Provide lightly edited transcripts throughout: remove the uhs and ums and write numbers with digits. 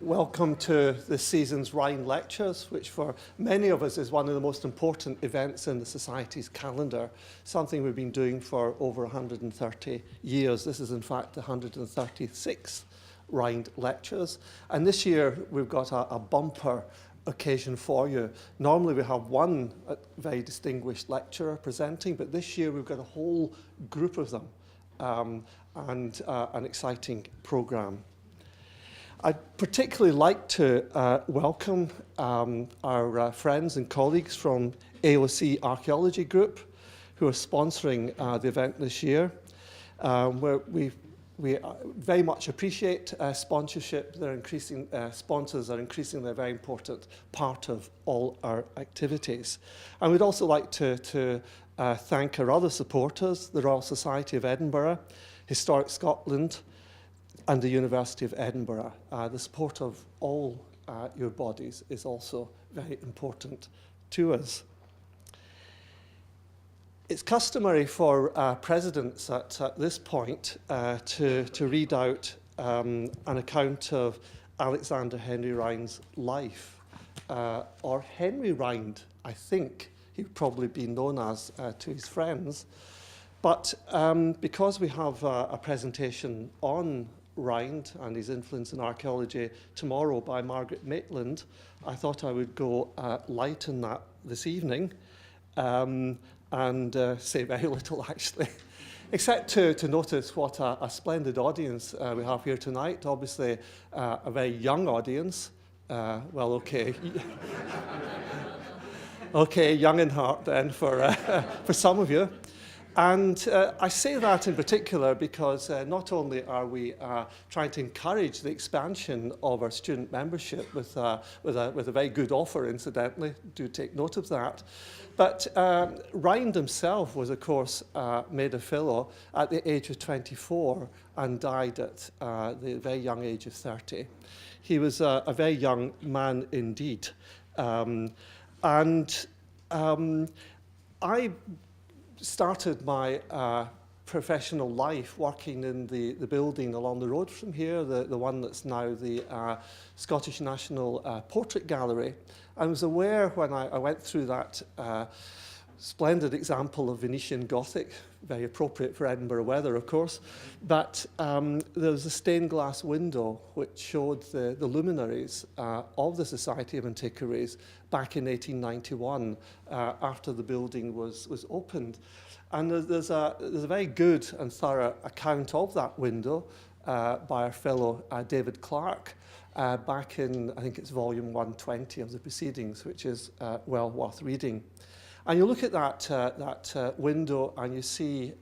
Welcome to this season's Rhind Lectures, which for many of us is one of the most important events in the Society's calendar, something we've been doing for over 130 years. This is in fact the 136th Rhind Lectures, and this year we've got a bumper occasion for you. Normally we have one very distinguished lecturer presenting, but this year we've got a whole group of them and an exciting programme. I'd particularly like to welcome our friends and colleagues from AOC Archaeology Group who are sponsoring the event this year. Where we very much appreciate sponsorship. Sponsors are increasingly a very important part of all our activities. And we'd also like to thank our other supporters, the Royal Society of Edinburgh, Historic Scotland, and the University of Edinburgh. The support of all your bodies is also very important to us. It's customary for presidents at this point to read out an account of Alexander Henry Rhind's life, or Henry Rhind, I think he would probably be known as to his friends. But because we have a presentation on Rhind and his influence in archaeology tomorrow by Margaret Maitland, I thought I would go light on that this evening. And say very little, actually, except to notice what a splendid audience we have here tonight. Obviously, a very young audience. Well, okay. Okay, young in heart then for some of you. And I say that in particular because not only are we trying to encourage the expansion of our student membership with a very good offer, incidentally, do take note of that, but Rhind himself was, of course, made a fellow at the age of 24 and died at the very young age of 30. He was a very young man indeed. I started my professional life working in the building along the road from here, the one that's now the Scottish National Portrait Gallery. I was aware when I went through that splendid example of Venetian Gothic, very appropriate for Edinburgh weather, of course, but there was a stained glass window which showed the luminaries of the Society of Antiquaries back in 1891 after the building was opened. And there's a very good and thorough account of that window by our fellow David Clark back in, I think it's volume 120 of the proceedings, which is well worth reading. And you look at that window and you see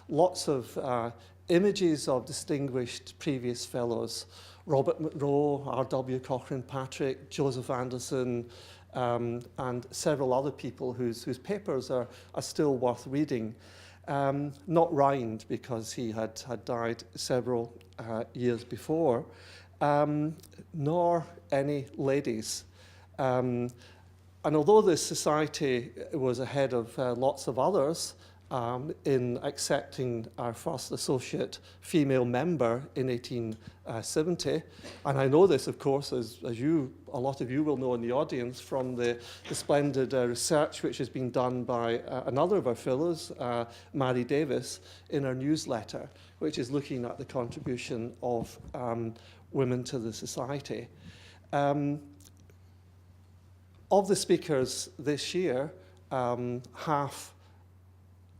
lots of images of distinguished previous fellows, Robert Monroe, R.W. Cochrane-Patrick, Joseph Anderson, and several other people whose papers are still worth reading. Not Rhind, because he had died several years before, nor any ladies. And although this society was ahead of lots of others in accepting our first associate female member in 1870, and I know this, of course, as a lot of you will know in the audience, from the splendid research which has been done by another of our fellows, Mary Davis, in our newsletter, which is looking at the contribution of women to the society. Of the speakers this year, half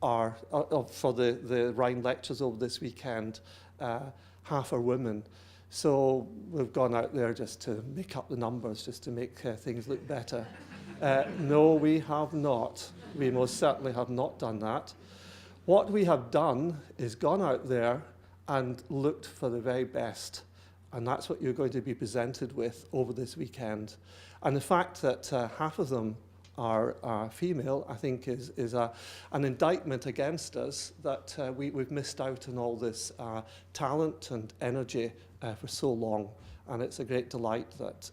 are, for the Rhind Lectures over this weekend, half are women. So we've gone out there just to make up the numbers, just to make things look better. No, we have not. We most certainly have not done that. What we have done is gone out there and looked for the very best. And that's what you're going to be presented with over this weekend. And the fact that half of them are female, I think, is an indictment against us that we've missed out on all this talent and energy for so long. And it's a great delight that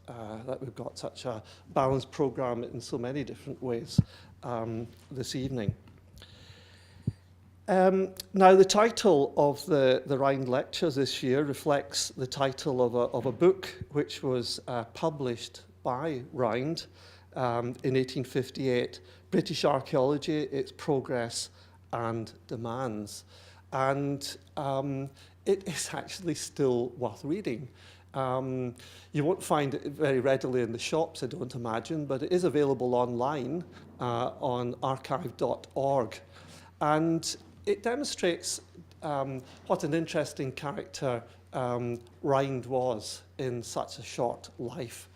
we've got such a balanced programme in so many different ways this evening. Now, the title of the Rhind Lectures this year reflects the title of a book which was published by Rhind in 1858, British Archaeology, Its Progress and Demands. And it is actually still worth reading. You won't find it very readily in the shops, I don't imagine, but it is available online on archive.org. And it demonstrates what an interesting character Rhind was in such a short life.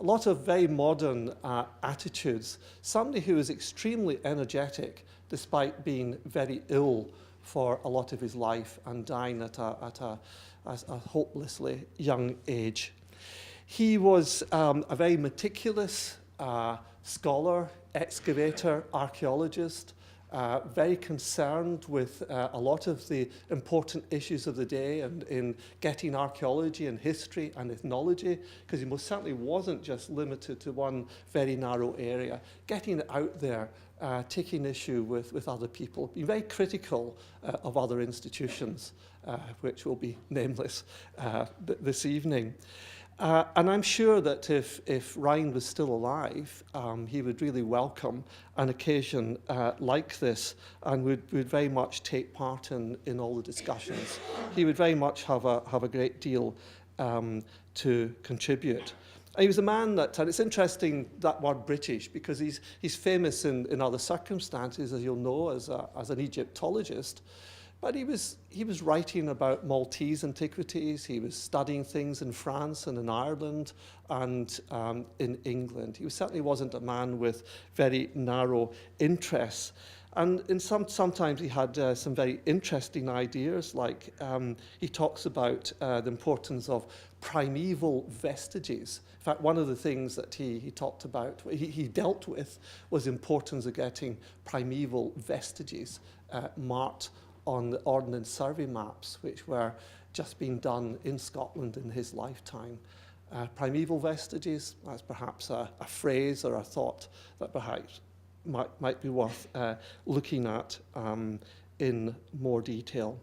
A lot of very modern attitudes. Somebody who was extremely energetic despite being very ill for a lot of his life and dying at a hopelessly young age. He was a very meticulous scholar, excavator, archaeologist, very concerned with a lot of the important issues of the day and in getting archaeology and history and ethnology, because he most certainly wasn't just limited to one very narrow area, getting it out there, taking issue with other people, being very critical of other institutions, which will be nameless this evening. And I'm sure that if Rhind was still alive, he would really welcome an occasion like this and would very much take part in all the discussions. He would very much have a great deal to contribute. And he was a man that, and it's interesting that word British, because he's famous in other circumstances, as you'll know, as an Egyptologist. But he was writing about Maltese antiquities. He was studying things in France and in Ireland and in England. He certainly wasn't a man with very narrow interests. And sometimes he had some very interesting ideas, like he talks about the importance of primeval vestiges. In fact, one of the things that he talked about, he dealt with, was the importance of getting primeval vestiges marked on the Ordnance Survey maps, which were just being done in Scotland in his lifetime. Primeval vestiges, that's perhaps a phrase or a thought that perhaps might be worth looking at in more detail.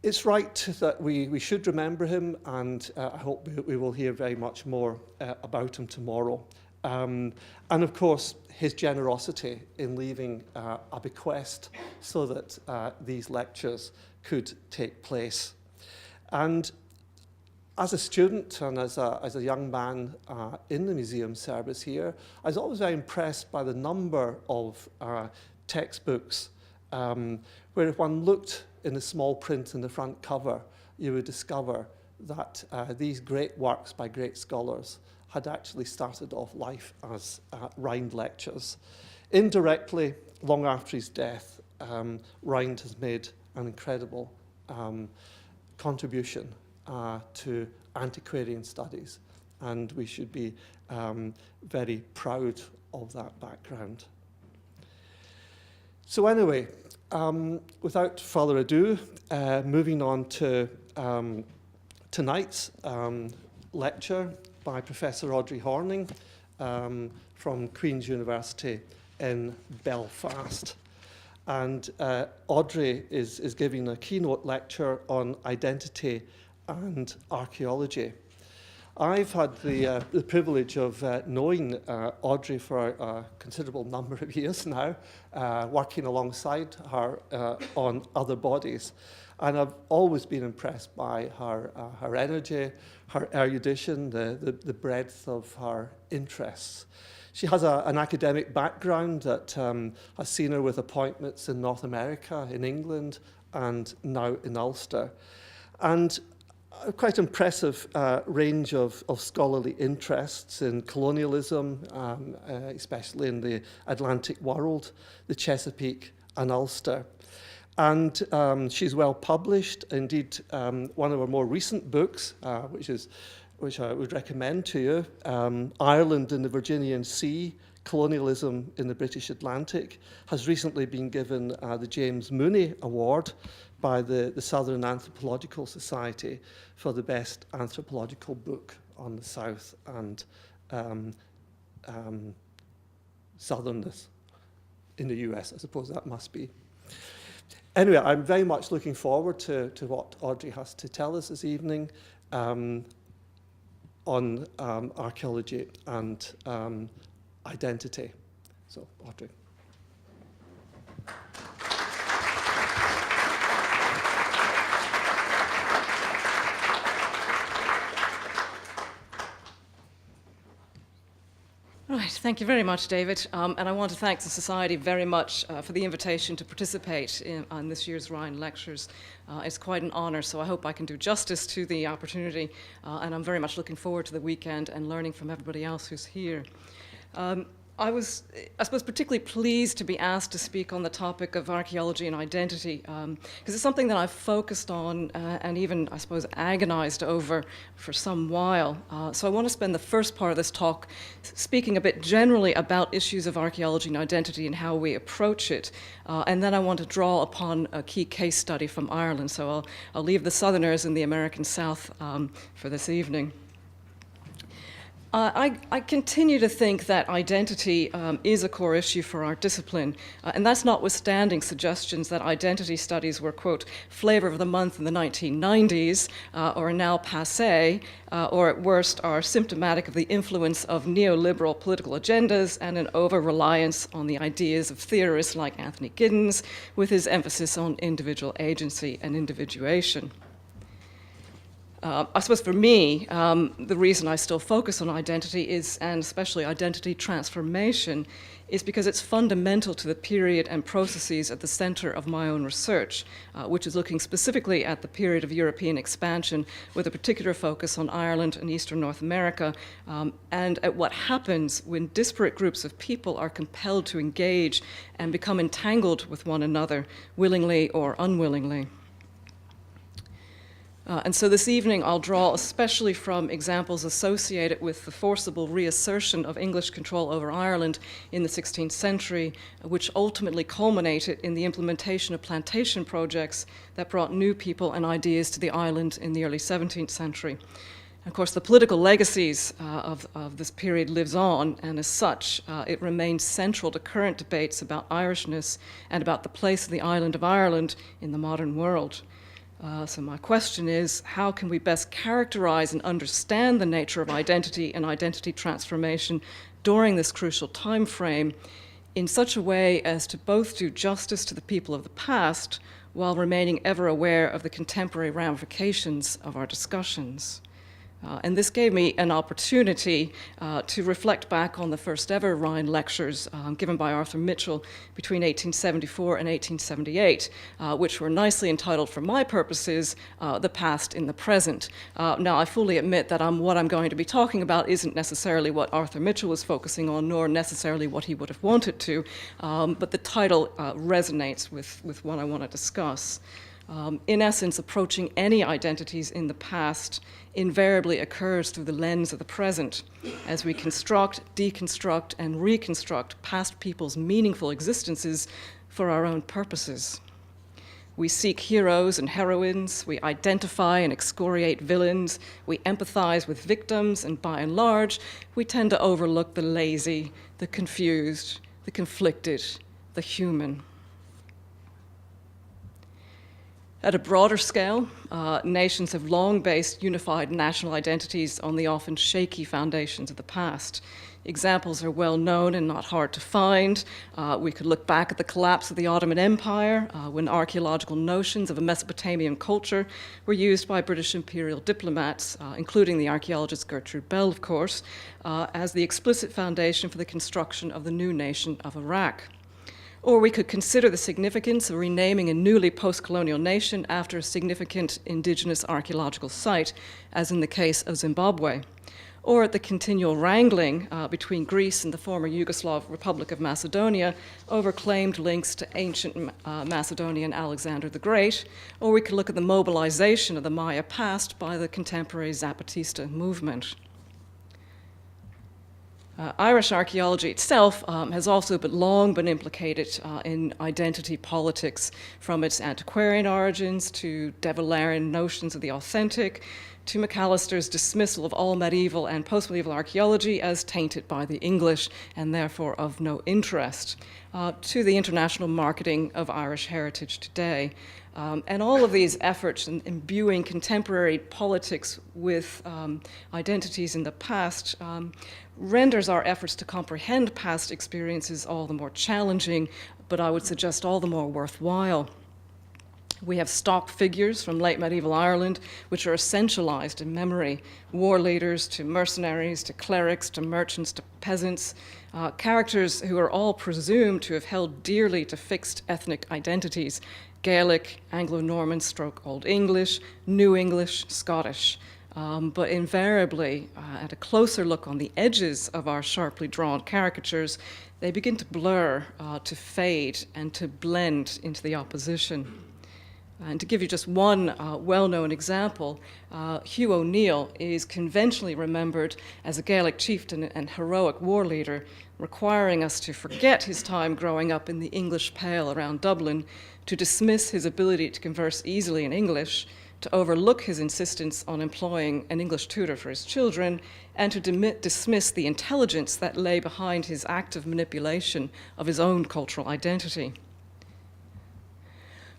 It's right that we should remember him, and I hope we will hear very much more about him tomorrow. And of course, his generosity in leaving a bequest so that these lectures could take place. And as a student and as a young man in the museum service here, I was always very impressed by the number of textbooks where if one looked in the small print in the front cover, you would discover that these great works by great scholars had actually started off life as Rhind lectures. Indirectly, long after his death, Rhind has made an incredible contribution to antiquarian studies, and we should be very proud of that background. So anyway, without further ado, moving on to tonight's lecture by Professor Audrey Horning from Queen's University in Belfast. And Audrey is giving a keynote lecture on identity and archaeology. I've had the privilege of knowing Audrey for a considerable number of years now, working alongside her on other bodies. And I've always been impressed by her energy, her erudition, the breadth of her interests. She has an academic background that has seen her with appointments in North America, in England, and now in Ulster. And a quite impressive range of scholarly interests in colonialism, especially in the Atlantic world, the Chesapeake and Ulster. And she's well published. Indeed, one of her more recent books, which I would recommend to you, Ireland in the Virginian Sea, Colonialism in the British Atlantic, has recently been given the James Mooney Award by the Southern Anthropological Society for the best anthropological book on the South and southernness in the US. I suppose that must be. Anyway, I'm very much looking forward to what Audrey has to tell us this evening on archaeology and identity. So, Audrey. Right, thank you very much, David. And I want to thank the Society very much for the invitation to participate on this year's Rhind Lectures. It's quite an honor, so I hope I can do justice to the opportunity. And I'm very much looking forward to the weekend and learning from everybody else who's here. I was, I suppose, particularly pleased to be asked to speak on the topic of archaeology and identity, because it's something that I've focused on and even, I suppose, agonized over for some while. So I want to spend the first part of this talk speaking a bit generally about issues of archaeology and identity and how we approach it. And then I want to draw upon a key case study from Ireland. So I'll leave the Southerners in the American South for this evening. I continue to think that identity is a core issue for our discipline, and that's notwithstanding suggestions that identity studies were, quote, flavor of the month in the 1990s, or are now passé, or at worst are symptomatic of the influence of neoliberal political agendas and an over-reliance on the ideas of theorists like Anthony Giddens, with his emphasis on individual agency and individuation. I suppose for me, the reason I still focus on identity is, and especially identity transformation, is because it's fundamental to the period and processes at the center of my own research, which is looking specifically at the period of European expansion with a particular focus on Ireland and Eastern North America, and at what happens when disparate groups of people are compelled to engage and become entangled with one another, willingly or unwillingly. And so this evening I'll draw especially from examples associated with the forcible reassertion of English control over Ireland in the 16th century, which ultimately culminated in the implementation of plantation projects that brought new people and ideas to the island in the early 17th century. Of course, the political legacies of this period lives on, and as such, it remains central to current debates about Irishness and about the place of the island of Ireland in the modern world. So my question is, how can we best characterize and understand the nature of identity and identity transformation during this crucial time frame in such a way as to both do justice to the people of the past while remaining ever aware of the contemporary ramifications of our discussions? And this gave me an opportunity to reflect back on the first ever Rhind lectures given by Arthur Mitchell between 1874 and 1878, which were nicely entitled, for my purposes, The Past in the Present. Now, I fully admit that what I'm going to be talking about isn't necessarily what Arthur Mitchell was focusing on, nor necessarily what he would have wanted to, but the title resonates with what I want to discuss. In essence, approaching any identities in the past invariably occurs through the lens of the present, as we construct, deconstruct, and reconstruct past people's meaningful existences for our own purposes. We seek heroes and heroines, we identify and excoriate villains, we empathize with victims, and by and large, we tend to overlook the lazy, the confused, the conflicted, the human. At a broader scale, nations have long based unified national identities on the often shaky foundations of the past. Examples are well known and not hard to find. We could look back at the collapse of the Ottoman Empire, when archaeological notions of a Mesopotamian culture were used by British imperial diplomats, including the archaeologist Gertrude Bell, of course, as the explicit foundation for the construction of the new nation of Iraq. Or we could consider the significance of renaming a newly post-colonial nation after a significant indigenous archaeological site, as in the case of Zimbabwe. Or at the continual wrangling between Greece and the former Yugoslav Republic of Macedonia over claimed links to ancient Macedonian Alexander the Great. Or we could look at the mobilization of the Maya past by the contemporary Zapatista movement. Irish archaeology itself has also long been implicated in identity politics, from its antiquarian origins to De Valerian notions of the authentic, to McAllister's dismissal of all medieval and post-medieval archaeology as tainted by the English and therefore of no interest, to the international marketing of Irish heritage today. And all of these efforts in imbuing contemporary politics with identities in the past renders our efforts to comprehend past experiences all the more challenging, but I would suggest all the more worthwhile. We have stock figures from late medieval Ireland which are essentialized in memory, war leaders to mercenaries to clerics to merchants to peasants, characters who are all presumed to have held dearly to fixed ethnic identities: Gaelic, Anglo-Norman / Old English, New English, Scottish. But invariably, at a closer look on the edges of our sharply drawn caricatures, they begin to blur, to fade, and to blend into the opposition. And to give you just one well-known example, Hugh O'Neill is conventionally remembered as a Gaelic chieftain and heroic war leader, requiring us to forget his time growing up in the English Pale around Dublin, to dismiss his ability to converse easily in English, to overlook his insistence on employing an English tutor for his children, and to dismiss the intelligence that lay behind his active manipulation of his own cultural identity.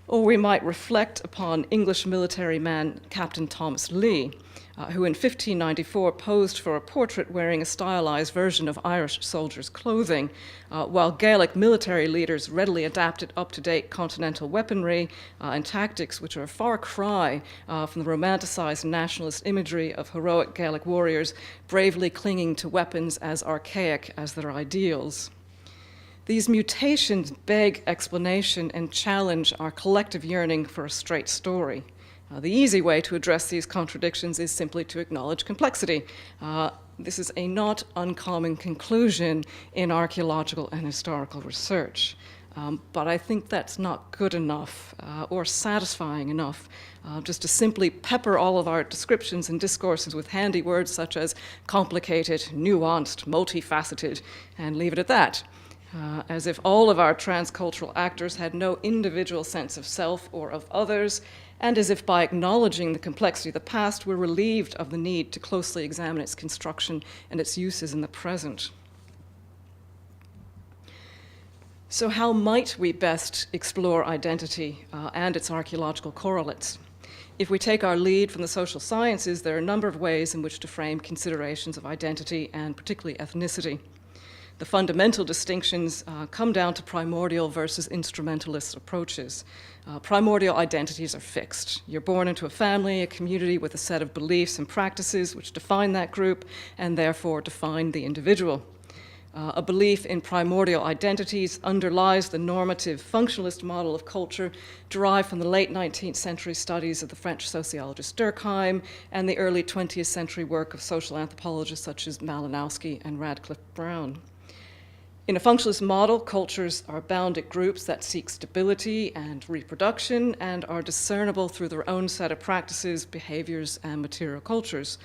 Or we might reflect upon English military man Captain Thomas Lee, who in 1594 posed for a portrait wearing a stylized version of Irish soldiers' clothing, while Gaelic military leaders readily adapted up-to-date continental weaponry and tactics which are a far cry from the romanticized nationalist imagery of heroic Gaelic warriors bravely clinging to weapons as archaic as their ideals. These mutations beg explanation and challenge our collective yearning for a straight story. The easy way to address these contradictions is simply to acknowledge complexity. This is a not uncommon conclusion in archaeological and historical research. But I think that's not good enough or satisfying enough just to simply pepper all of our descriptions and discourses with handy words such as complicated, nuanced, multifaceted, and leave it at that. As if all of our transcultural actors had no individual sense of self or of others, and as if by acknowledging the complexity of the past, we're relieved of the need to closely examine its construction and its uses in the present. So how might we best explore identity and its archaeological correlates? If we take our lead from the social sciences, there are a number of ways in which to frame considerations of identity and particularly ethnicity. The fundamental distinctions come down to primordial versus instrumentalist approaches. Primordial identities are fixed. You're born into a family, a community with a set of beliefs and practices which define that group and therefore define the individual. A belief in primordial identities underlies the normative functionalist model of culture derived from the late 19th century studies of the French sociologist Durkheim and the early 20th century work of social anthropologists such as Malinowski and Radcliffe Brown. In a functionalist model, cultures are bounded groups that seek stability and reproduction and are discernible through their own set of practices, behaviors, and material cultures.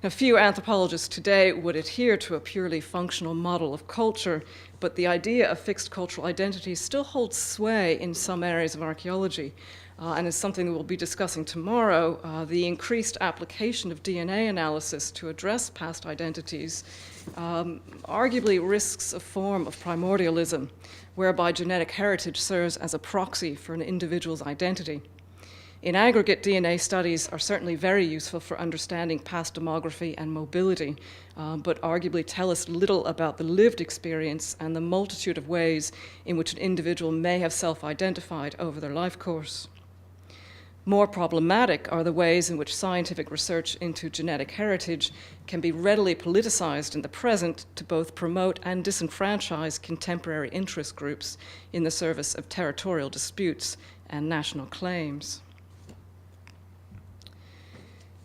Now, few anthropologists today would adhere to a purely functional model of culture, but the idea of fixed cultural identity still holds sway in some areas of archaeology. And is something that we'll be discussing tomorrow, the increased application of DNA analysis to address past identities arguably risks a form of primordialism, whereby genetic heritage serves as a proxy for an individual's identity. In aggregate, DNA studies are certainly very useful for understanding past demography and mobility, but arguably tell us little about the lived experience and the multitude of ways in which an individual may have self-identified over their life course. More problematic are the ways in which scientific research into genetic heritage can be readily politicized in the present to both promote and disenfranchise contemporary interest groups in the service of territorial disputes and national claims.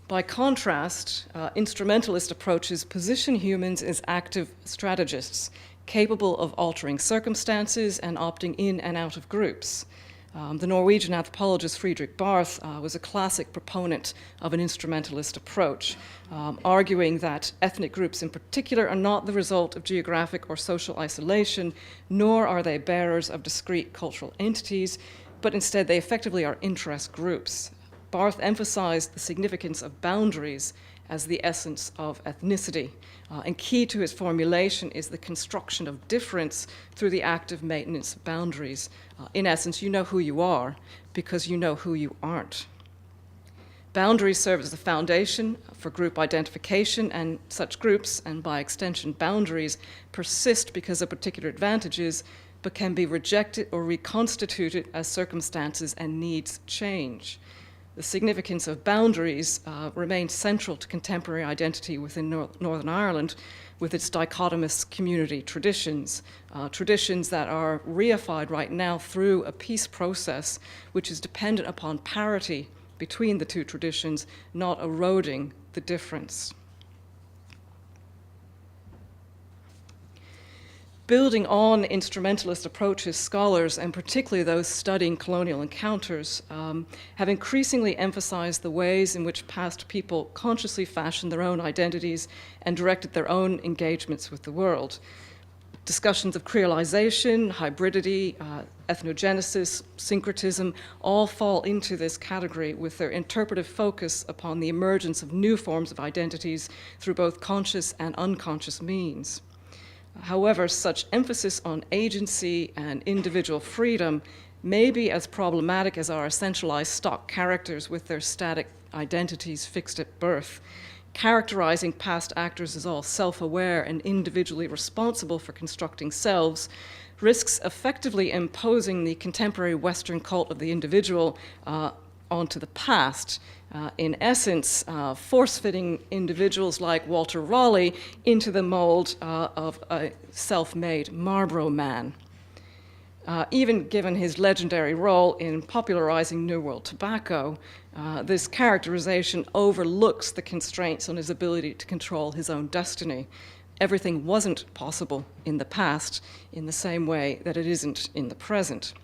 By contrast, instrumentalist approaches position humans as active strategists, capable of altering circumstances and opting in and out of groups. The Norwegian anthropologist Friedrich Barth was a classic proponent of an instrumentalist approach, arguing that ethnic groups in particular are not the result of geographic or social isolation, nor are they bearers of discrete cultural entities, but instead they effectively are interest groups. Barth emphasized the significance of boundaries as the essence of ethnicity. And key to his formulation is the construction of difference through the active maintenance of boundaries. In essence, you know who you are because you know who you aren't. Boundaries serve as the foundation for group identification, and such groups, and by extension boundaries, persist because of particular advantages, but can be rejected or reconstituted as circumstances and needs change. The significance of boundaries remains central to contemporary identity within Northern Ireland, with its dichotomous community traditions, traditions that are reified right now through a peace process which is dependent upon parity between the two traditions, not eroding the difference. Building on instrumentalist approaches, scholars, and particularly those studying colonial encounters, have increasingly emphasized the ways in which past people consciously fashioned their own identities and directed their own engagements with the world. Discussions of creolization, hybridity, ethnogenesis, syncretism all fall into this category with their interpretive focus upon the emergence of new forms of identities through both conscious and unconscious means. However, such emphasis on agency and individual freedom may be as problematic as our essentialized stock characters with their static identities fixed at birth. Characterizing past actors as all self-aware and individually responsible for constructing selves risks effectively imposing the contemporary Western cult of the individual onto the past, in essence, force-fitting individuals like Walter Raleigh into the mold of a self-made Marlborough man. Even given his legendary role in popularizing New World tobacco, this characterization overlooks the constraints on his ability to control his own destiny. Everything wasn't possible in the past in the same way that it isn't in the present.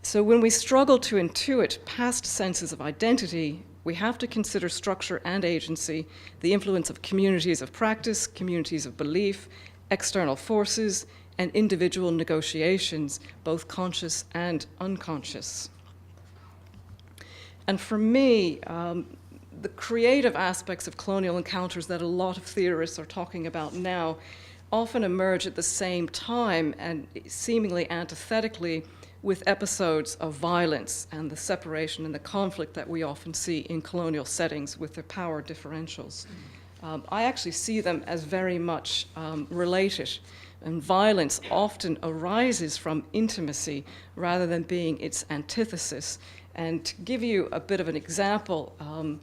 So when we struggle to intuit past senses of identity, we have to consider structure and agency, the influence of communities of practice, communities of belief, external forces, and individual negotiations, both conscious and unconscious. And for me, the creative aspects of colonial encounters that a lot of theorists are talking about now often emerge at the same time and seemingly antithetically with episodes of violence and the separation and the conflict that we often see in colonial settings with their power differentials. I actually see them as very much related, and violence often arises from intimacy rather than being its antithesis. And to give you a bit of an example, I'm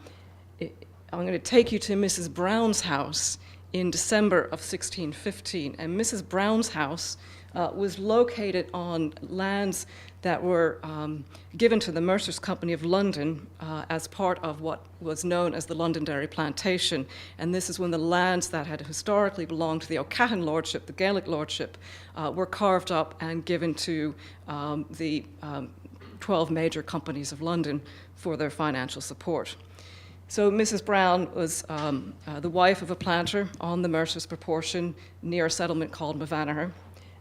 going to take you to Mrs. Brown's house in December of 1615. And Mrs. Brown's house was located on lands that were given to the Mercers' Company of London as part of what was known as the Londonderry Plantation. And this is when the lands that had historically belonged to the O'Cahon Lordship, the Gaelic Lordship, were carved up and given to the 12 major companies of London for their financial support. So Mrs. Brown was the wife of a planter on the Mercers Proportion near a settlement called Mavanaher.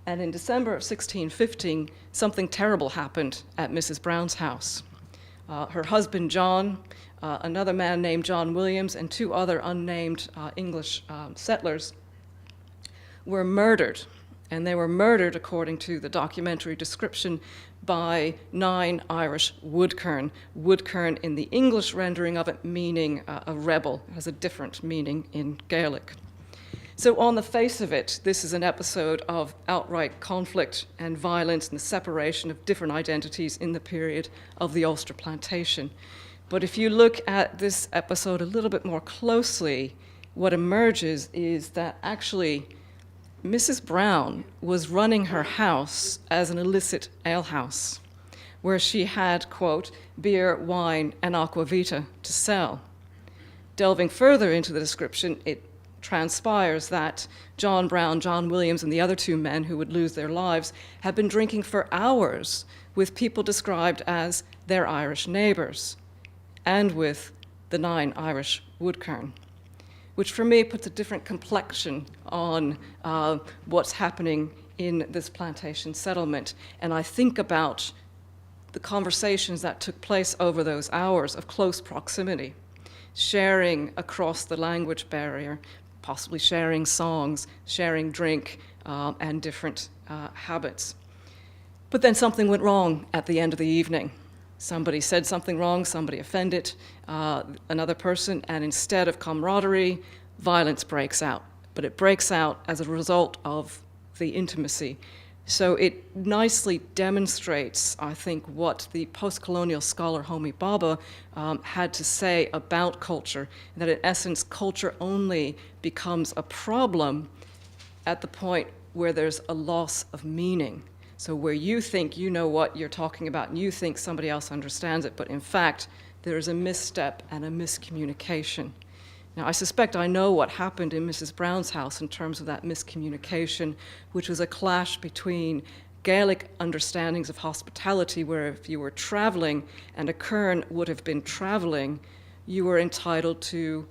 And in December of 1615, something terrible happened at Mrs. Brown's house. Her husband, John, another man named John Williams, and two other unnamed English settlers were murdered. And they were murdered, according to the documentary description, by 9 Irish woodkern. Woodkern, in the English rendering of it, meaning a rebel. It has a different meaning in Gaelic. So on the face of it, this is an episode of outright conflict and violence and the separation of different identities in the period of the Ulster plantation. But if you look at this episode a little bit more closely, what emerges is that actually Mrs. Brown was running her house as an illicit alehouse, where she had, quote, beer, wine, and aquavita to sell. Delving further into the description, it transpires that John Brown, John Williams, and the other two men who would lose their lives had been drinking for hours with people described as their Irish neighbors and with the 9 Irish woodkern, which for me puts a different complexion on what's happening in this plantation settlement. And I think about the conversations that took place over those hours of close proximity, sharing across the language barrier, possibly sharing songs, sharing drink, and different habits. But then something went wrong at the end of the evening. Somebody said something wrong, somebody offended another person, and instead of camaraderie, violence breaks out. But it breaks out as a result of the intimacy. So it nicely demonstrates, I think, what the post-colonial scholar Homi Bhabha had to say about culture, that in essence, culture only becomes a problem at the point where there's a loss of meaning. So where you think you know what you're talking about and you think somebody else understands it, but in fact, there is a misstep and a miscommunication. Now, I suspect I know what happened in Mrs. Brown's house in terms of that miscommunication, which was a clash between Gaelic understandings of hospitality, where if you were traveling and a Kern would have been traveling, you were entitled to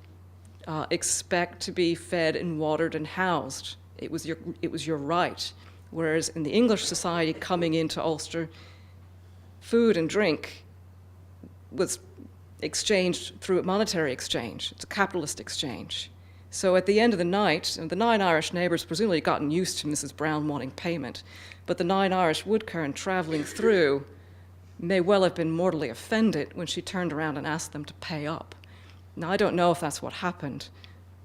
expect to be fed and watered and housed. It was your right. Whereas in the English society coming into Ulster, food and drink was exchanged through a monetary exchange. It's a capitalist exchange. So at the end of the night, the 9 Irish neighbours presumably had gotten used to Mrs. Brown wanting payment, but the 9 Irish woodkern travelling through may well have been mortally offended when she turned around and asked them to pay up. Now, I don't know if that's what happened,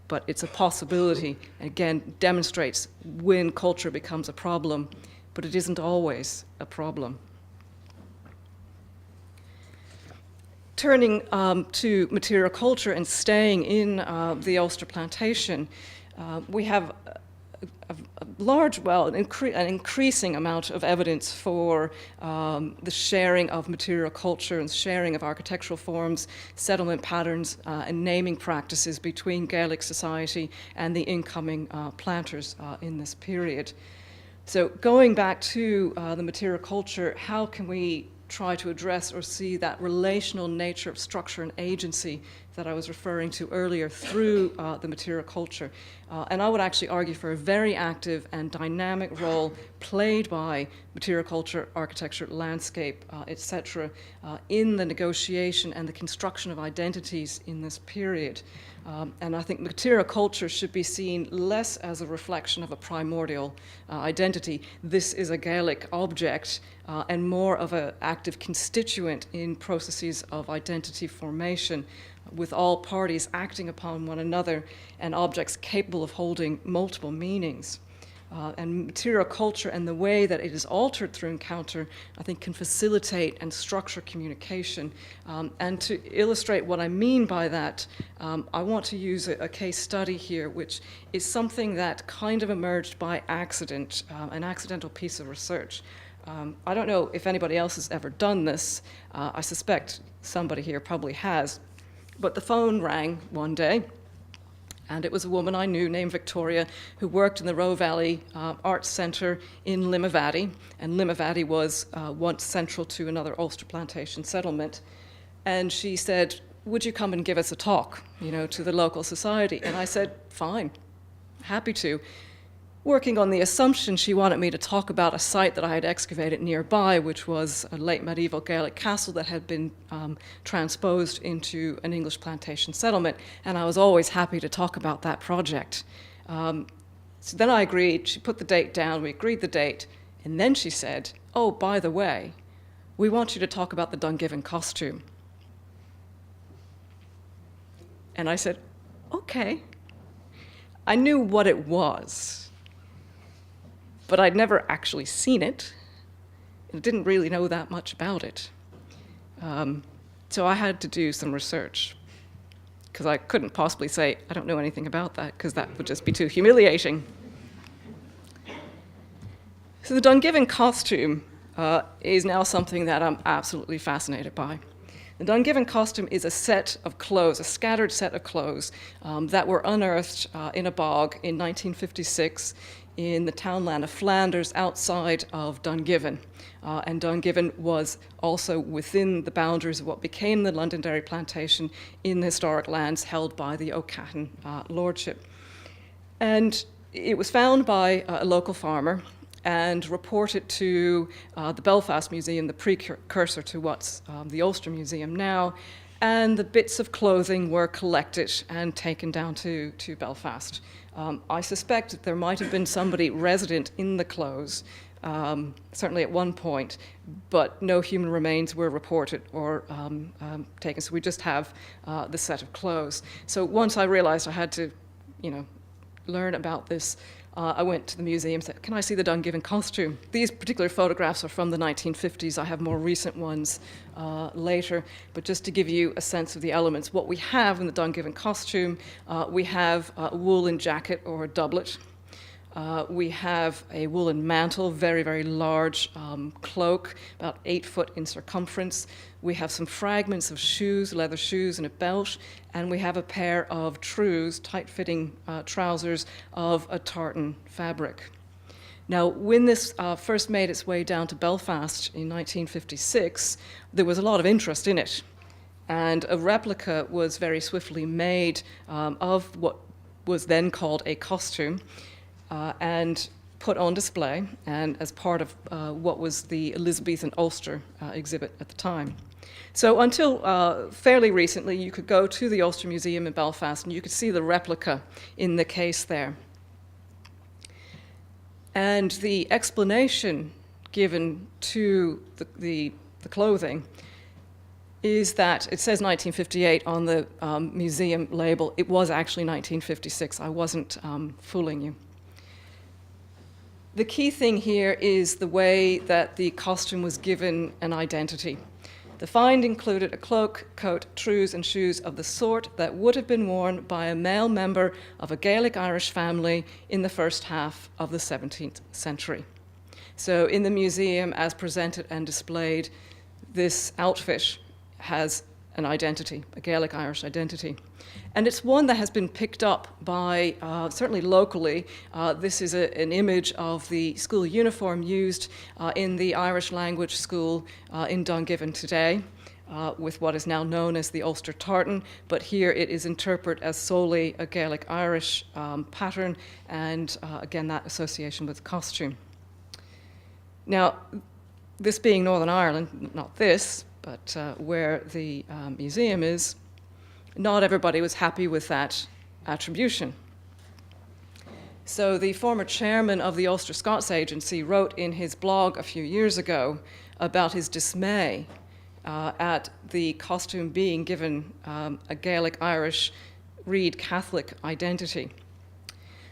but it's a possibility, and again, demonstrates when culture becomes a problem, but it isn't always a problem. Turning to material culture and staying in the Ulster plantation, we have a large, an increasing amount of evidence for the sharing of material culture and sharing of architectural forms, settlement patterns, and naming practices between Gaelic society and the incoming planters in this period. So going back to the material culture, how can we try to address or see that relational nature of structure and agency that I was referring to earlier through the material culture? And I would actually argue for a very active and dynamic role played by material culture, architecture, landscape, etc., in the negotiation and the construction of identities in this period. And I think material culture should be seen less as a reflection of a primordial identity. This is a Gaelic object, and more of an active constituent in processes of identity formation, with all parties acting upon one another and objects capable of holding multiple meanings. And material culture and the way that it is altered through encounter, I think, can facilitate and structure communication. And to illustrate what I mean by that, I want to use a case study here, which is something that kind of emerged by accident, an accidental piece of research. I don't know if anybody else has ever done this. I suspect somebody here probably has. But the phone rang one day, and it was a woman I knew named Victoria who worked in the Roe Valley Arts Centre in Limavady, and Limavady was once central to another Ulster plantation settlement. And she said, would you come and give us a talk, to the local society? And I said, fine, happy to. Working on the assumption she wanted me to talk about a site that I had excavated nearby, which was a late medieval Gaelic castle that had been transposed into an English plantation settlement, and I was always happy to talk about that project. So then I agreed. She put the date down, we agreed the date, and then she said, oh, by the way, we want you to talk about the Dungiven costume. And I said, okay. I knew what it was, but I'd never actually seen it, and didn't really know that much about it. So I had to do some research, because I couldn't possibly say, I don't know anything about that, because that would just be too humiliating. So the Dungiven costume is now something that I'm absolutely fascinated by. The Dungiven costume is a set of clothes, a scattered set of clothes that were unearthed in a bog in 1956 in the townland of Flanders outside of Dungiven. And Dungiven was also within the boundaries of what became the Londonderry plantation in the historic lands held by the O'Cahan lordship. And it was found by a local farmer, and report it to the Belfast Museum, the precursor to what's the Ulster Museum now, and the bits of clothing were collected and taken down to Belfast. I suspect that there might have been somebody resident in the clothes, certainly at one point, but no human remains were reported or taken, so we just have the set of clothes. So once I realized I had to, learn about this, I went to the museum and said, can I see the Dungiven costume? These particular photographs are from the 1950s. I have more recent ones later. But just to give you a sense of the elements, what we have in the Dungiven costume, we have a woolen jacket or a doublet. We have a woolen mantle, very, very large cloak, about 8 foot in circumference. We have some fragments of shoes, leather shoes, and a belt. And we have a pair of trews, tight-fitting trousers of a tartan fabric. Now, when this first made its way down to Belfast in 1956, there was a lot of interest in it. And a replica was very swiftly made of what was then called a costume. And put on display, and as part of what was the Elizabethan Ulster exhibit at the time. So until fairly recently, you could go to the Ulster Museum in Belfast and you could see the replica in the case there. And the explanation given to the clothing is that it says 1958 on the museum label. It was actually 1956. I wasn't fooling you. The key thing here is the way that the costume was given an identity. The find included a cloak, coat, trews, and shoes of the sort that would have been worn by a male member of a Gaelic Irish family in the first half of the 17th century. So in the museum, as presented and displayed, this outfit has an identity, a Gaelic Irish identity. And it's one that has been picked up by, certainly locally, this is an image of the school uniform used in the Irish language school in Dungiven today, with what is now known as the Ulster Tartan, but here it is interpreted as solely a Gaelic Irish pattern, and again, that association with costume. Now, this being Northern Ireland, not this, but where the museum is, not everybody was happy with that attribution. So the former chairman of the Ulster Scots Agency wrote in his blog a few years ago about his dismay at the costume being given a Gaelic Irish Rhind Catholic identity.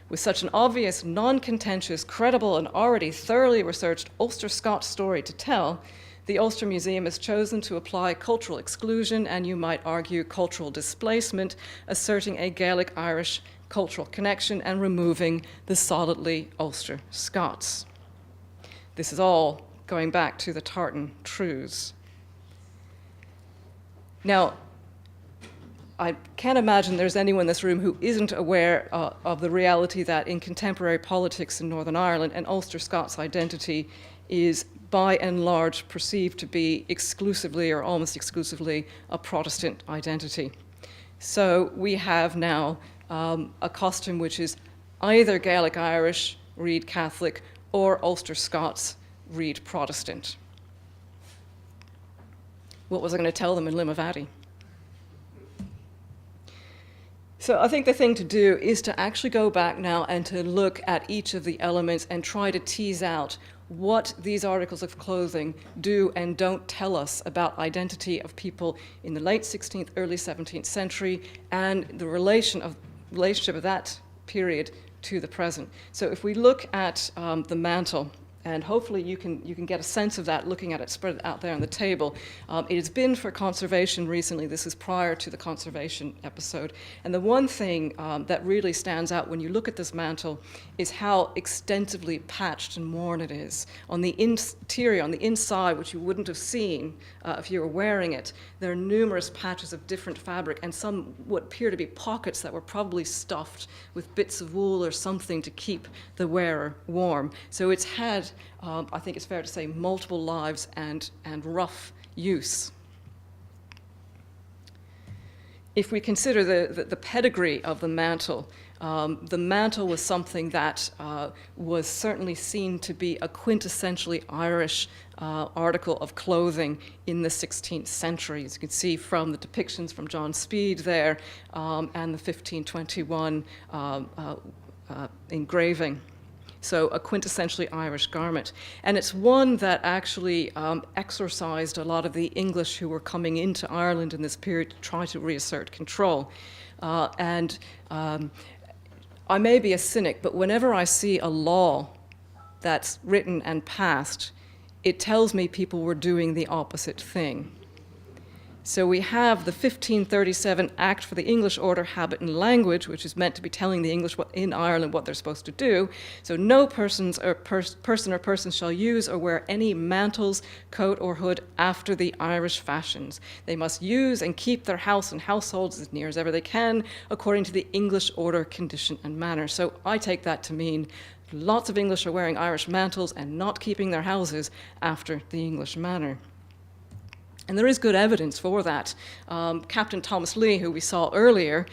With such an obvious, non-contentious, credible, and already thoroughly researched Ulster Scots story to tell, the Ulster Museum has chosen to apply cultural exclusion and, you might argue, cultural displacement, asserting a Gaelic-Irish cultural connection and removing the solidly Ulster Scots. This is all going back to the tartan trews. Now, I can't imagine there's anyone in this room who isn't aware of the reality that in contemporary politics in Northern Ireland, an Ulster Scots identity is by and large perceived to be exclusively or almost exclusively a Protestant identity. So we have now a costume which is either Gaelic Irish, Rhind Catholic, or Ulster Scots, Rhind Protestant. What was I going to tell them in Limavady? So I think the thing to do is to actually go back now and to look at each of the elements and try to tease out what these articles of clothing do and don't tell us about identity of people in the late 16th, early 17th century and the relationship of that period to the present. So if we look at the mantle, and hopefully you can get a sense of that looking at it spread out there on the table. It has been for conservation recently. This is prior to the conservation episode. And the one thing that really stands out when you look at this mantle is how extensively patched and worn it is. On the interior, on the inside, which you wouldn't have seen if you were wearing it, there are numerous patches of different fabric and some what appear to be pockets that were probably stuffed with bits of wool or something to keep the wearer warm. So it's had, I think it's fair to say, multiple lives and rough use. If we consider the pedigree of the mantle, The mantle was something that was certainly seen to be a quintessentially Irish article of clothing in the 16th century. As you can see from the depictions from John Speed there and the 1521 engraving. So a quintessentially Irish garment. And it's one that actually exorcised a lot of the English who were coming into Ireland in this period to try to reassert control. I may be a cynic, but whenever I see a law that's written and passed, it tells me people were doing the opposite thing. So we have the 1537 Act for the English Order, Habit and Language, which is meant to be telling the English in Ireland what they're supposed to do. So no person or persons shall use or wear any mantles, coat or hood after the Irish fashions. They must use and keep their house and households as near as ever they can, according to the English order, condition and manner. So I take that to mean lots of English are wearing Irish mantles and not keeping their houses after the English manner. And there is good evidence for that. Captain Thomas Lee, who we saw earlier,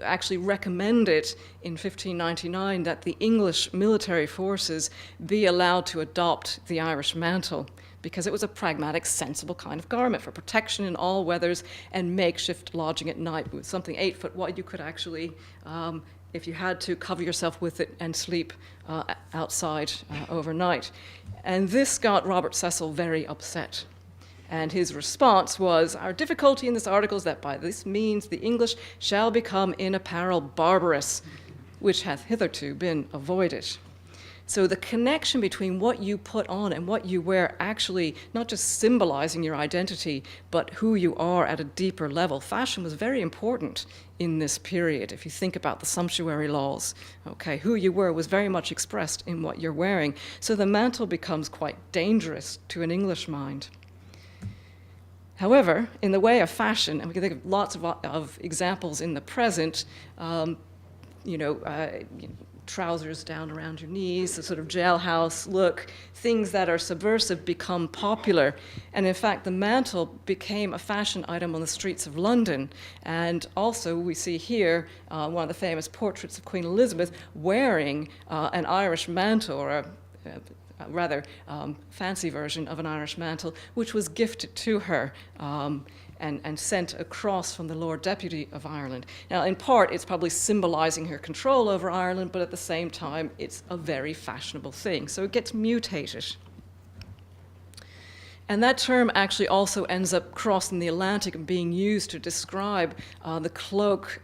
actually recommended in 1599 that the English military forces be allowed to adopt the Irish mantle because it was a pragmatic, sensible kind of garment for protection in all weathers and makeshift lodging at night. With something 8 foot wide, you could actually, if you had to, cover yourself with it and sleep outside overnight. And this got Robert Cecil very upset. And his response was, "Our difficulty in this article is that by this means the English shall become in apparel barbarous, which hath hitherto been avoided." So the connection between what you put on and what you wear actually not just symbolizing your identity, but who you are at a deeper level. Fashion was very important in this period. If you think about the sumptuary laws, okay, who you were was very much expressed in what you're wearing. So the mantle becomes quite dangerous to an English mind. However, in the way of fashion, and we can think of lots of examples in the present, trousers down around your knees, the sort of jailhouse look, things that are subversive become popular. And in fact, the mantle became a fashion item on the streets of London. And also we see here one of the famous portraits of Queen Elizabeth wearing an Irish mantle, or a rather fancy version of an Irish mantle, which was gifted to her and sent across from the Lord Deputy of Ireland. Now, in part, it's probably symbolizing her control over Ireland, but at the same time, it's a very fashionable thing. So it gets mutated. And that term actually also ends up crossing the Atlantic and being used to describe the cloak,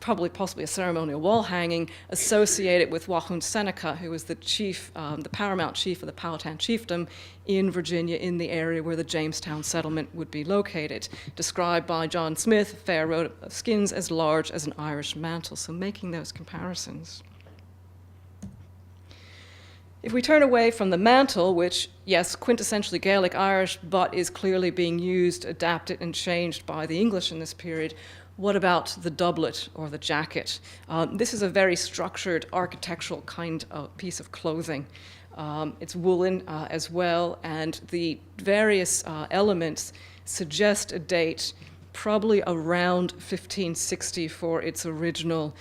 possibly a ceremonial wall hanging, associated with Wahun Seneca, who was the chief, the paramount chief of the Powhatan chiefdom in Virginia, in the area where the Jamestown settlement would be located, described by John Smith, fair robe of skins as large as an Irish mantle. So making those comparisons. If we turn away from the mantle, which, yes, quintessentially Gaelic Irish, but is clearly being used, adapted, and changed by the English in this period, what about the doublet or the jacket? This is a very structured architectural kind of piece of clothing. It's woolen as well, and the various elements suggest a date probably around 1560 for its original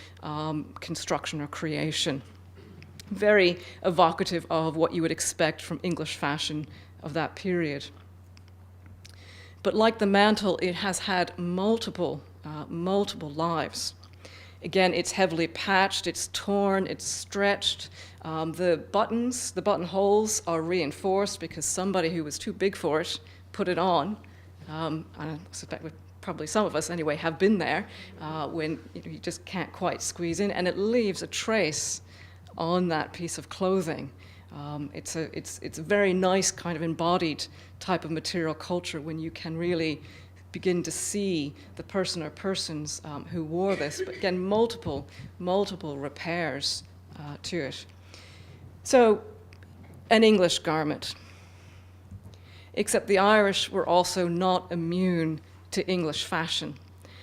construction or creation. Very evocative of what you would expect from English fashion of that period. But like the mantle, it has had multiple lives. Again, it's heavily patched, it's torn, it's stretched. The buttonholes are reinforced because somebody who was too big for it put it on. I suspect probably some of us anyway have been there when you just can't quite squeeze in, and it leaves a trace on that piece of clothing. It's a very nice kind of embodied type of material culture when you can really begin to see the person or persons who wore this, but again, multiple repairs to it. So, an English garment. Except the Irish were also not immune to English fashion.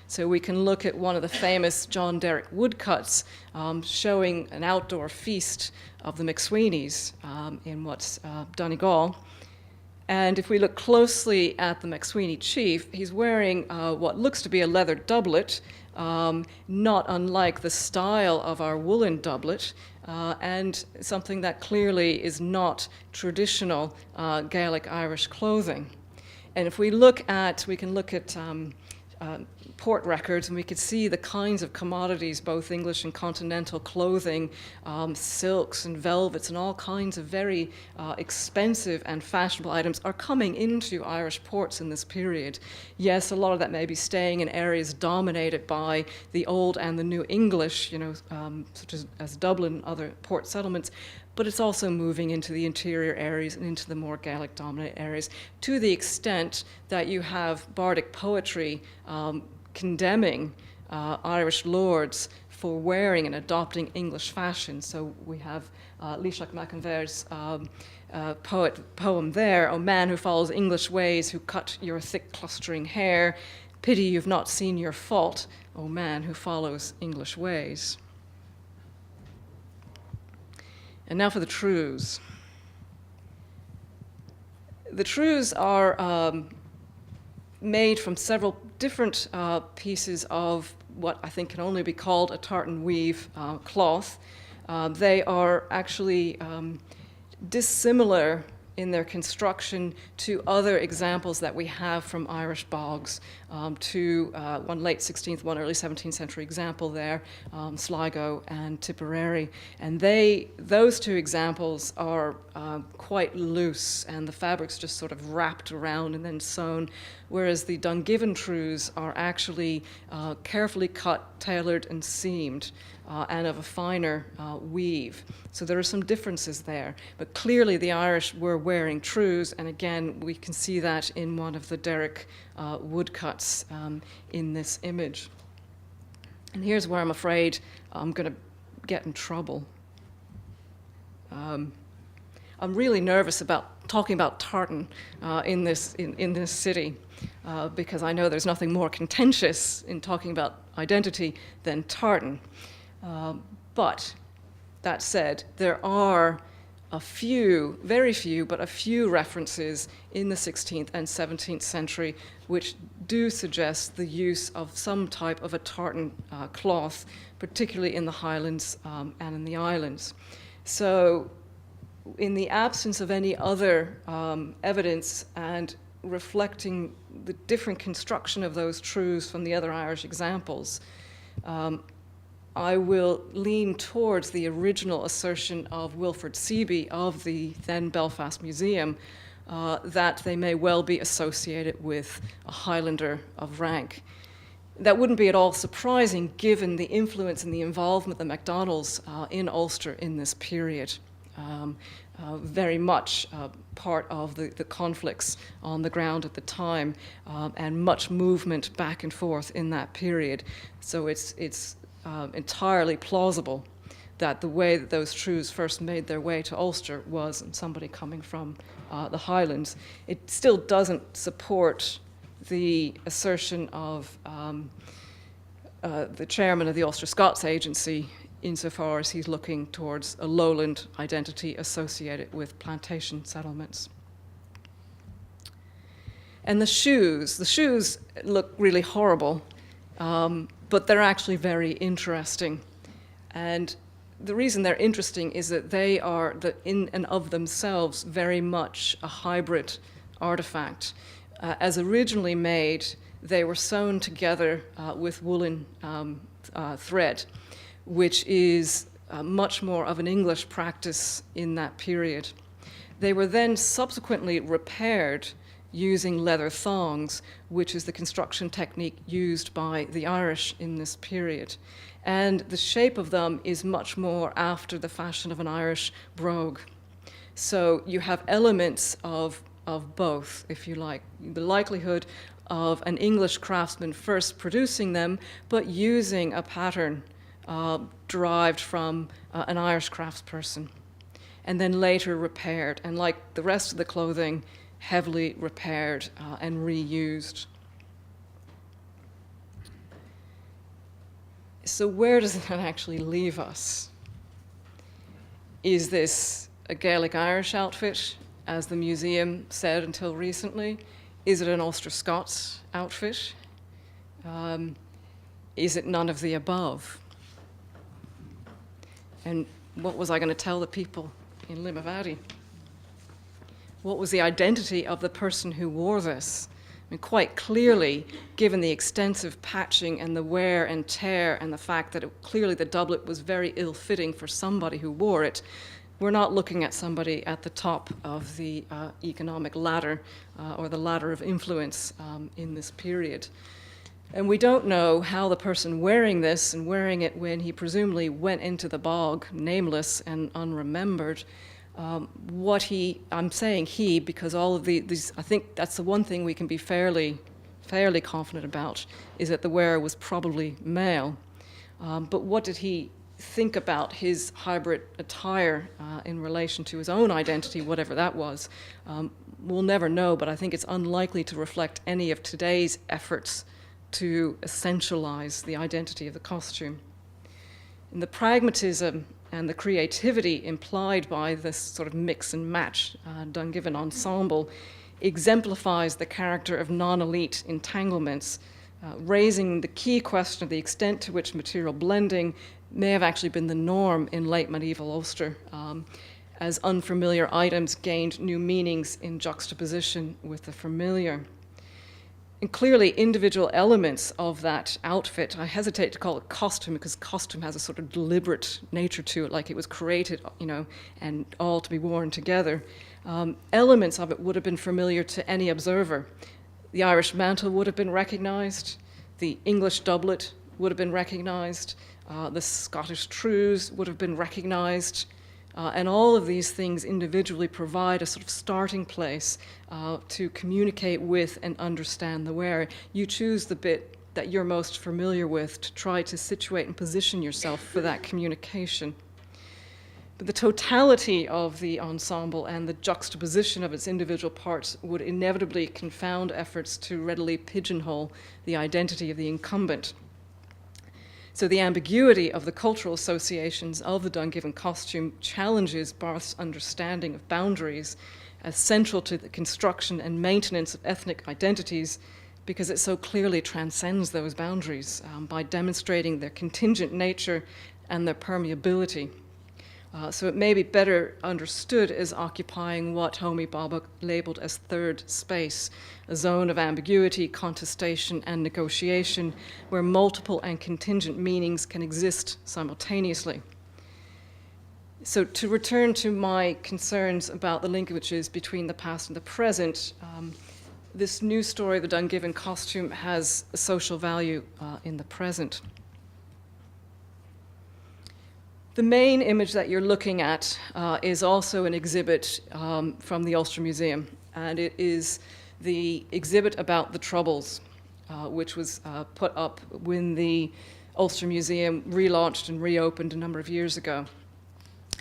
So we can look at one of the famous John Derrick woodcuts showing an outdoor feast of the McSweeneys in what's Donegal. And if we look closely at the McSweeney chief, he's wearing what looks to be a leather doublet not unlike the style of our woolen doublet, and something that clearly is not traditional Gaelic Irish clothing. And if we can look at port records, and we could see the kinds of commodities, both English and continental clothing, silks and velvets and all kinds of very expensive and fashionable items are coming into Irish ports in this period. Yes, a lot of that may be staying in areas dominated by the Old and the New English, such as Dublin and other port settlements, but it's also moving into the interior areas and into the more Gaelic-dominated areas, to the extent that you have bardic poetry condemning Irish lords for wearing and adopting English fashion. So we have Leisach MacInver's poem there, "O man who follows English ways, who cut your thick clustering hair, pity you've not seen your fault, O man who follows English ways." And now for the trews. The trews are made from several different pieces of what I think can only be called a tartan weave cloth. They are actually dissimilar in their construction to other examples that we have from Irish bogs, to one late 16th, one early 17th century example there, Sligo and Tipperary. And those two examples are quite loose, and the fabric's just sort of wrapped around and then sewn, whereas the Dungiven trews are actually carefully cut, tailored, and seamed, and of a finer weave. So there are some differences there. But clearly the Irish were wearing trews, and again, we can see that in one of the derrick woodcuts in this image. And here's where I'm afraid I'm going to get in trouble. I'm really nervous about talking about tartan in this city, because I know there's nothing more contentious in talking about identity than tartan. But that said, there are a few, very few, but a few references in the 16th and 17th century which do suggest the use of some type of a tartan cloth, particularly in the Highlands and in the islands. So in the absence of any other evidence and reflecting the different construction of those trews from the other Irish examples, I will lean towards the original assertion of Wilfred Seeby of the then Belfast Museum that they may well be associated with a Highlander of rank. That wouldn't be at all surprising given the influence and the involvement of the MacDonalds in Ulster in this period. Very much part of the conflicts on the ground at the time, and much movement back and forth in that period. So it's entirely plausible that the way that those trews first made their way to Ulster was somebody coming from the Highlands. It still doesn't support the assertion of the chairman of the Ulster Scots Agency insofar as he's looking towards a lowland identity associated with plantation settlements. And the shoes look really horrible, but they're actually very interesting. And the reason they're interesting is that they are, in and of themselves, very much a hybrid artifact. As originally made, they were sewn together with woolen thread, which is much more of an English practice in that period. They were then subsequently repaired using leather thongs, which is the construction technique used by the Irish in this period. And the shape of them is much more after the fashion of an Irish brogue. So you have elements of both, if you like. The likelihood of an English craftsman first producing them, but using a pattern derived from an Irish craftsperson, and then later repaired, and like the rest of the clothing, heavily repaired and reused. So where does that actually leave us? Is this a Gaelic Irish outfit, as the museum said until recently? Is it an Ulster Scots outfit? is it none of the above? And what was I going to tell the people in Limavady? What was the identity of the person who wore this? I mean, quite clearly, given the extensive patching and the wear and tear and the fact that clearly the doublet was very ill-fitting for somebody who wore it, we're not looking at somebody at the top of the economic ladder or the ladder of influence in this period. And we don't know how the person wearing this and wearing it when he presumably went into the bog, nameless and unremembered, I'm saying he because all of these, I think that's the one thing we can be fairly confident about, is that the wearer was probably male. But what did he think about his hybrid attire in relation to his own identity, whatever that was? We'll never know, but I think it's unlikely to reflect any of today's efforts to essentialize the identity of the costume. And the pragmatism and the creativity implied by this sort of mix and match Dungiven ensemble exemplifies the character of non-elite entanglements, raising the key question of the extent to which material blending may have actually been the norm in late medieval Ulster, as unfamiliar items gained new meanings in juxtaposition with the familiar. And clearly, individual elements of that outfit, I hesitate to call it costume because costume has a sort of deliberate nature to it, like it was created, and all to be worn together. Elements of it would have been familiar to any observer. The Irish mantle would have been recognized, the English doublet would have been recognized, the Scottish trews would have been recognized, and all of these things individually provide a sort of starting place to communicate with and understand the wearer. You choose the bit that you're most familiar with to try to situate and position yourself for that communication. But the totality of the ensemble and the juxtaposition of its individual parts would inevitably confound efforts to readily pigeonhole the identity of the incumbent. So the ambiguity of the cultural associations of the Dungiven costume challenges Barth's understanding of boundaries as central to the construction and maintenance of ethnic identities because it so clearly transcends those boundaries by demonstrating their contingent nature and their permeability. So it may be better understood as occupying what Homi Bhabha labeled as third space, a zone of ambiguity, contestation, and negotiation where multiple and contingent meanings can exist simultaneously. So to return to my concerns about the linkages between the past and the present, this new story, the Dungiven costume, has a social value in the present. The main image that you're looking at is also an exhibit from the Ulster Museum, and it is the exhibit about the Troubles, which was put up when the Ulster Museum relaunched and reopened a number of years ago.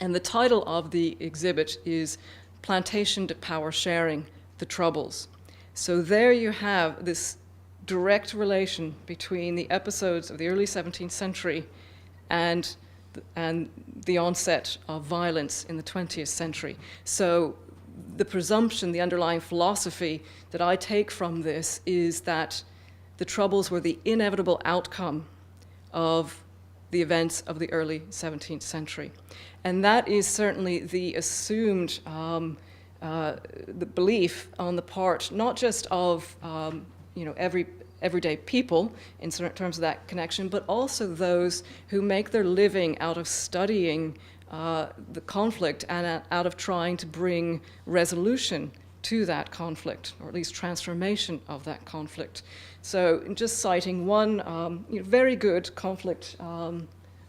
And the title of the exhibit is Plantation to Power Sharing, the Troubles. So there you have this direct relation between the episodes of the early 17th century and the onset of violence in the 20th century. So the presumption, the underlying philosophy that I take from this is that the Troubles were the inevitable outcome of the events of the early 17th century. And that is certainly the assumed the belief on the part, not just of everyday people in terms of that connection, but also those who make their living out of studying the conflict and out of trying to bring resolution to that conflict, or at least transformation of that conflict. So just citing one very good conflict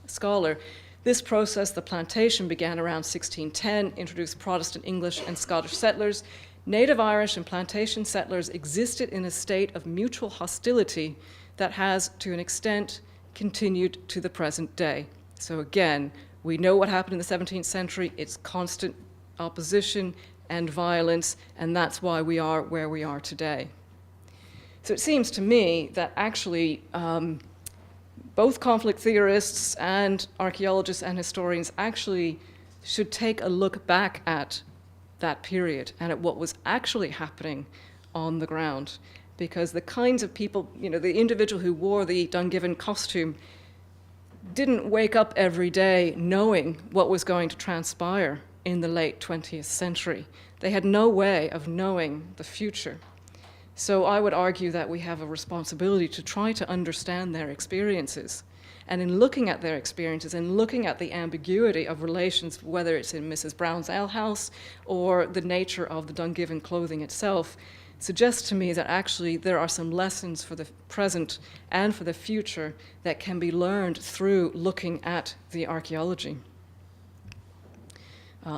scholar, this process, the plantation, began around 1610, introduced Protestant English and Scottish settlers. Native Irish and plantation settlers existed in a state of mutual hostility that has, to an extent, continued to the present day. So again, we know what happened in the 17th century. It's constant opposition and violence, and that's why we are where we are today. So it seems to me that actually both conflict theorists and archaeologists and historians actually should take a look back at that period and at what was actually happening on the ground. because the kinds of people, the individual who wore the Dungiven costume didn't wake up every day knowing what was going to transpire in the late 20th century. They had no way of knowing the future. So I would argue that we have a responsibility to try to understand their experiences. And in looking at their experiences and looking at the ambiguity of relations, whether it's in Mrs. Brown's alehouse or the nature of the Dungiven clothing itself, suggests to me that actually there are some lessons for the present and for the future that can be learned through looking at the archaeology.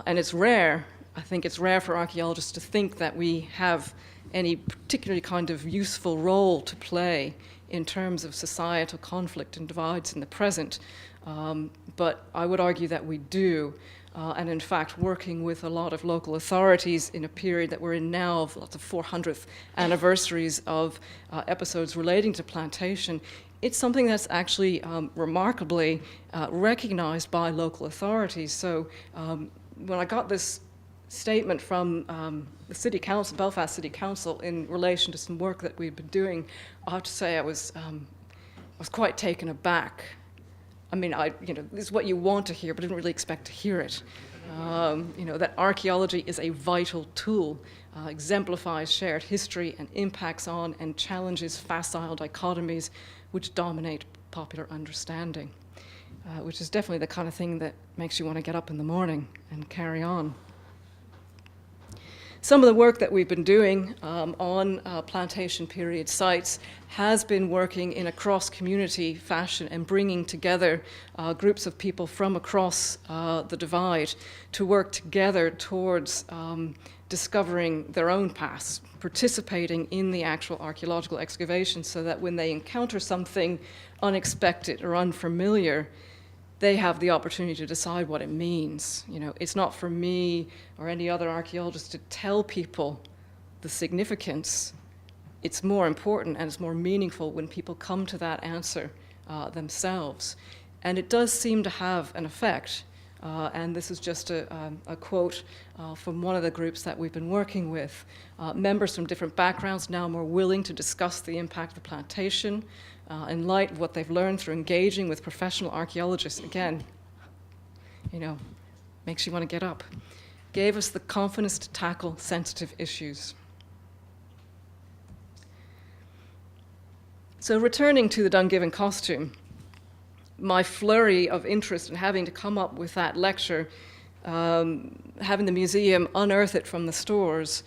And it's rare, I think it's rare for archaeologists to think that we have any particularly kind of useful role to play in terms of societal conflict and divides in the present. But I would argue that we do. And in fact, working with a lot of local authorities in a period that we're in now of lots of 400th anniversaries of episodes relating to plantation, it's something that's actually remarkably recognized by local authorities. So when I got this statement from the City Council, Belfast City Council, in relation to some work that we'd been doing, I have to say I was quite taken aback. I mean, this is what you want to hear, but I didn't really expect to hear it. That archaeology is a vital tool, exemplifies shared history and impacts on and challenges facile dichotomies which dominate popular understanding, which is definitely the kind of thing that makes you want to get up in the morning and carry on. Some of the work that we've been doing on plantation period sites has been working in a cross-community fashion and bringing together groups of people from across the divide to work together towards discovering their own past, participating in the actual archaeological excavation so that when they encounter something unexpected or unfamiliar, they have the opportunity to decide what it means. It's not for me or any other archaeologist to tell people the significance. It's more important and it's more meaningful when people come to that answer themselves. And it does seem to have an effect. And this is just a quote from one of the groups that we've been working with. Members from different backgrounds now more willing to discuss the impact of the plantation, in light of what they've learned through engaging with professional archaeologists. Again, makes you want to get up. Gave us the confidence to tackle sensitive issues. So returning to the Dungiven costume, my flurry of interest in having to come up with that lecture, having the museum unearth it from the stores,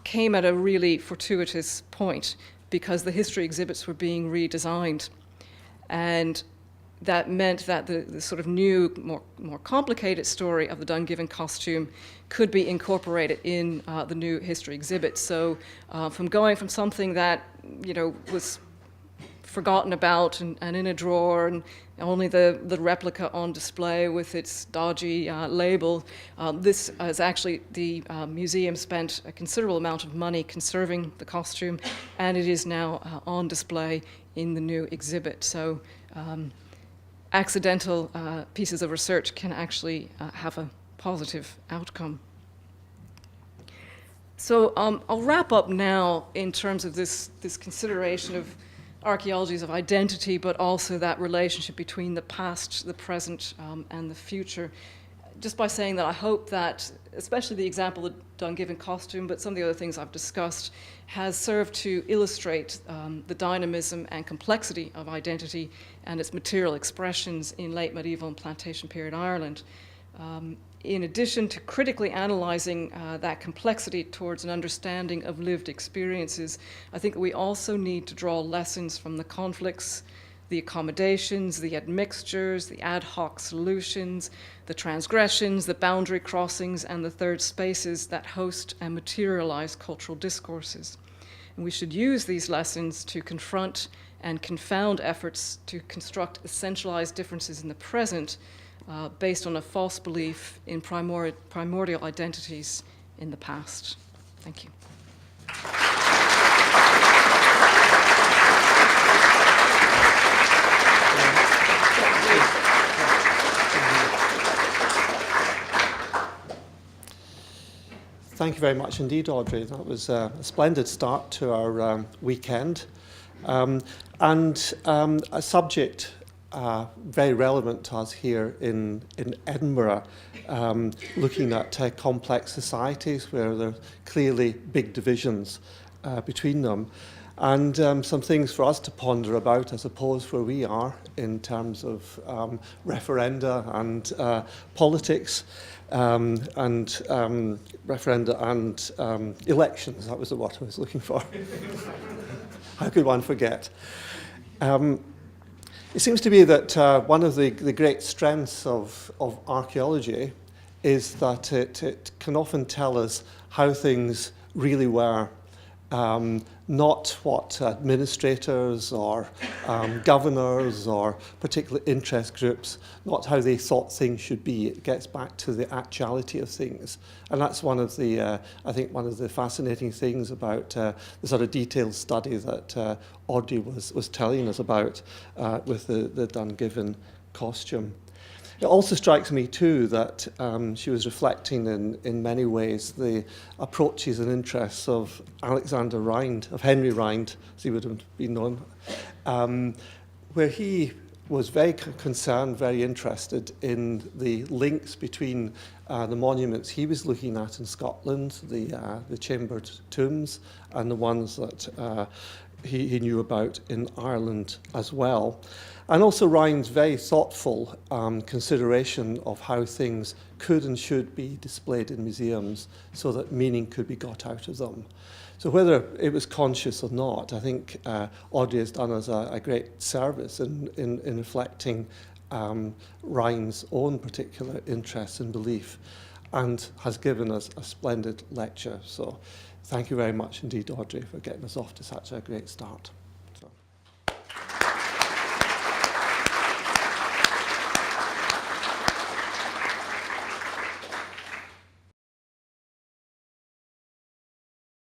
came at a really fortuitous point, because the history exhibits were being redesigned. And that meant that the sort of new, more complicated story of the Dungiven costume could be incorporated in the new history exhibit. So from going from something that, was forgotten about and in a drawer and only the replica on display with its dodgy label, this is actually, the museum spent a considerable amount of money conserving the costume, and it is now on display in the new exhibit. So accidental pieces of research can actually have a positive outcome. So I'll wrap up now in terms of this consideration of archaeologies of identity, but also that relationship between the past, the present, and the future, just by saying that I hope that, especially the example of the Dungiven costume, but some of the other things I've discussed, has served to illustrate the dynamism and complexity of identity and its material expressions in late medieval and plantation period Ireland. In addition to critically analyzing that complexity towards an understanding of lived experiences, I think we also need to draw lessons from the conflicts, the accommodations, the admixtures, the ad hoc solutions, the transgressions, the boundary crossings, and the third spaces that host and materialize cultural discourses. And we should use these lessons to confront and confound efforts to construct essentialized differences in the present, based on a false belief in primordial identities in the past. Thank you. Thank you very much indeed, Audrey. That was a splendid start to our weekend. A subject very relevant to us here in Edinburgh, looking at complex societies where there are clearly big divisions between them. And some things for us to ponder about, I suppose, where we are in terms of referenda and politics, referenda and elections. That was the word I was looking for. How could one forget? It seems to be that one of the great strengths of archaeology is that it can often tell us how things really were. Not what administrators or governors or particular interest groups, not how they thought things should be. It gets back to the actuality of things. And that's one of the, I think, one of the fascinating things about the sort of detailed study that Audrey was telling us about with the Dungiven costume. It also strikes me too that she was reflecting in many ways the approaches and interests of Alexander Rhind, of Henry Rhind, as he would have been known, where he was very concerned, very interested in the links between the monuments he was looking at in Scotland, the chambered tombs, and the ones that he knew about in Ireland as well. And also Rhind's very thoughtful consideration of how things could and should be displayed in museums so that meaning could be got out of them. So whether it was conscious or not, I think Audrey has done us a great service in reflecting Rhind's own particular interest and belief, and has given us a splendid lecture. So thank you very much indeed, Audrey, for getting us off to such a great start.